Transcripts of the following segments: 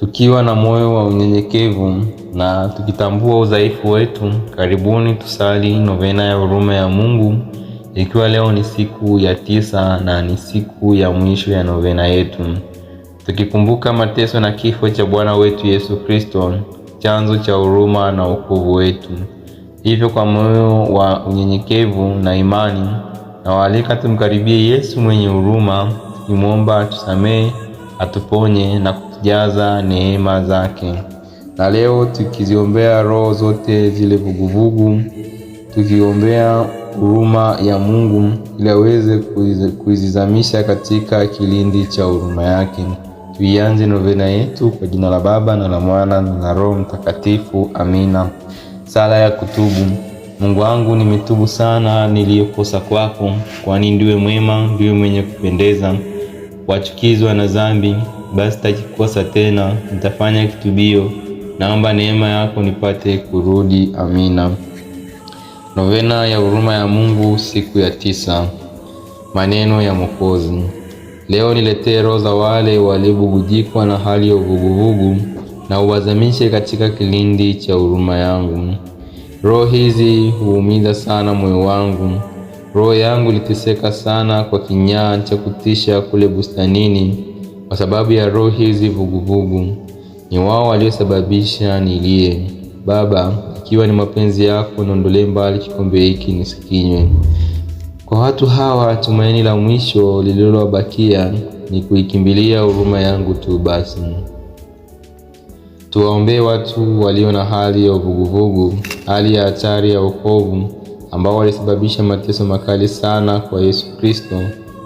Tukiwa na moyo wa unyenyekevu na tukitambua udhaifu wetu, karibuni tusali novena ya huruma ya Mungu, ikiwa leo ni siku ya 9 na ni siku ya mwisho ya novena yetu, tukikumbuka mateso na kifo cha Bwana wetu Yesu Kristo, chanzo cha huruma na wokovu wetu. Hivyo kwa moyo wa unyenyekevu na imani, nawaalika tumkaribie Yesu mwenye huruma, tukimwomba atusamehe, atuponye na kutujaza neema zake. Na leo tukiziombea roho zote zile vuguvugu, tukiombea huruma ya Mungu ili aweze kuizamisha katika kilindi cha huruma yake. Tuianze novena yetu kwa jina la Baba na la Mwana na la Roho Mtakatifu. Amina. Sala ya kutubu. Mungu wangu, nimetubu sana niliyokosa kwako, kwani ndiwe mwema, ndiwe mwenye kupendeza. Wachukizwa na dhambi, basi sitakikosa tena, nitafanya kitubio. Naomba neema yako nipate kurudi. Amina. Novena ya huruma ya Mungu, siku ya 9. Maneno ya Mwokozi. Leo niletee roho za wale waliobubujikwa na hali ya uvuguvugu, na uwazamishe katika kilindi cha huruma yangu. Roho hizi huumiza sana moyo wangu. Roho yangu iliteseka sana kwa kinyaa cha kutisha kule bustanini, kwa sababu ya roho hizi vuguvugu. Ni wao waliosababisha nilie. Baba, ikiwa ni mapenzi yako, niondolee mbali kikombe hiki nisikinywe. Kwa watu hawa tumaini la mwisho lililobakia ni kuikimbilia huruma yangu tu basi. Tuwaombee watu walio na hali ya uvuguvugu, hali ya hatari ya wokovu, ambao walisababisha mateso makali sana kwa Yesu Kristo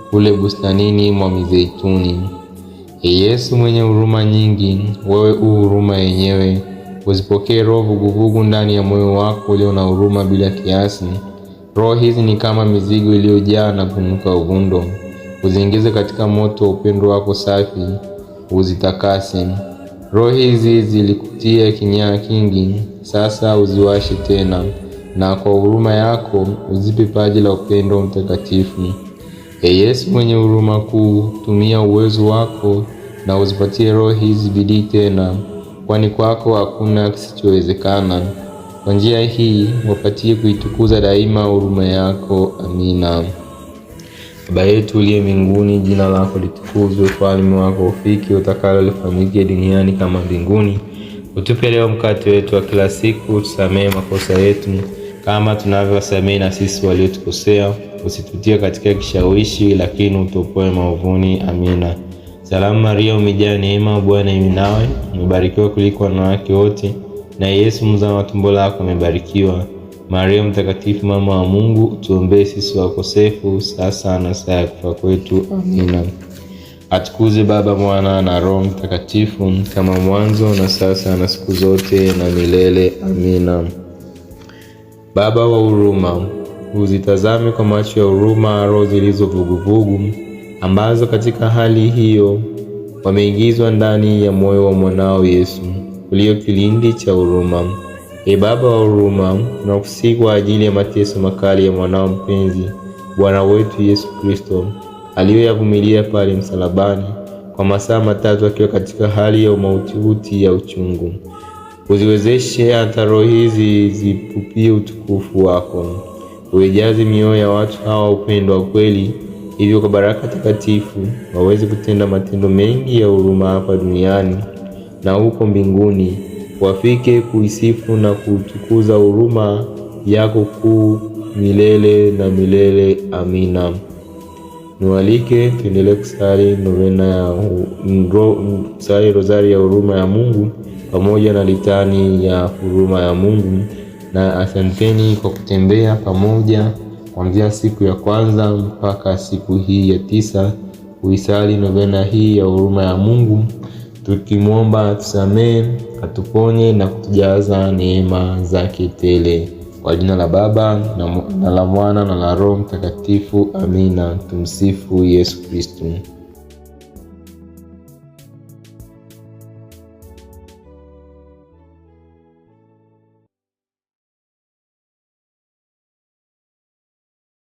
kule bustanini mwa Mizeituni. Yesu mwenye huruma nyingi, wewe huruma yenyewe, uzipokee roho vuguvugu ndani ya moyo wako ulio na huruma bila kiasi. Roho hizi ni kama mizigo iliyojaa na kunuka uvundo. Uziingize katika moto wa upendo wako safi, uzitakase. Roho hizi zilikutia kinyaa kingi, sasa uziwashe tena, na kwa huruma yako uzipe paji la upendo mtakatifu. Yesu mwenye huruma kuu, tumia uwezo wako na uzipatie roho hizi bidii tena, kwani kwako hakuna kisichowezekana. Kwa njia hii wapatie kuitukuza daima huruma yako. Amina. Baba yetu uliye mbinguni, jina lako litukuzwe, ufalme wako ufike, utakalo lifanyike duniani kama mbinguni. Utupe leo mkate wetu wa kila siku, tusamehe makosa yetu kama tunavyowasamehe na sisi waliotukosea, usitutie katika kishawishi, lakini utuopoe maovuni. Amina. Salamu Maria, umejaa neema, Bwana yu nawe, umebarikiwa kuliko wanawake wote, na Yesu mzao wa tumbo lako amebarikiwa. Maria mtakatifu, mama wa Mungu, tuombee sisi wakosefu, sasa na saa ya kufa kwetu. Amina. Atukuze Baba, Mwana na Roho Mtakatifu, kama mwanzo na sasa na siku zote na milele. Amina. Baba wa huruma, uzitazame kwa macho ya huruma roho zilizo vuguvugu, ambazo katika hali hiyo wameingizwa ndani ya moyo wa mwanao Yesu ulio kilindi cha huruma. Baba wa huruma, tunakusihi kwa ajili ya mateso makali ya mwanao mpenzi Bwana wetu Yesu Kristo, aliyoyavumilia pale msalabani kwa masaa 3 akiwa katika hali ya umauti ya uchungu. Uziwezeshe hata roho hizi zipupie utukufu wako. Uijaze mioyo ya watu hawa upendo wa kweli, hivyo kwa baraka takatifu waweze kutenda matendo mengi ya huruma hapa duniani na huko mbinguni, wafike kuisifu na kutukuza huruma yako kuu milele na milele. Amina. Niwaalike tuendelee kusali novena ya kusali rozari ya huruma ya Mungu pamoja na litani ya huruma ya Mungu. Na asanteni kwa kutembea pamoja kuanzia siku ya kwanza mpaka siku hii ya 9 kuisali novena hii ya huruma ya Mungu, tukimwomba tusamehe, atuponye na kutujaza neema zake tele. Kwa jina la Baba na la Mwana na la Roho Mtakatifu. Amina. Tumsifu Yesu Kristo.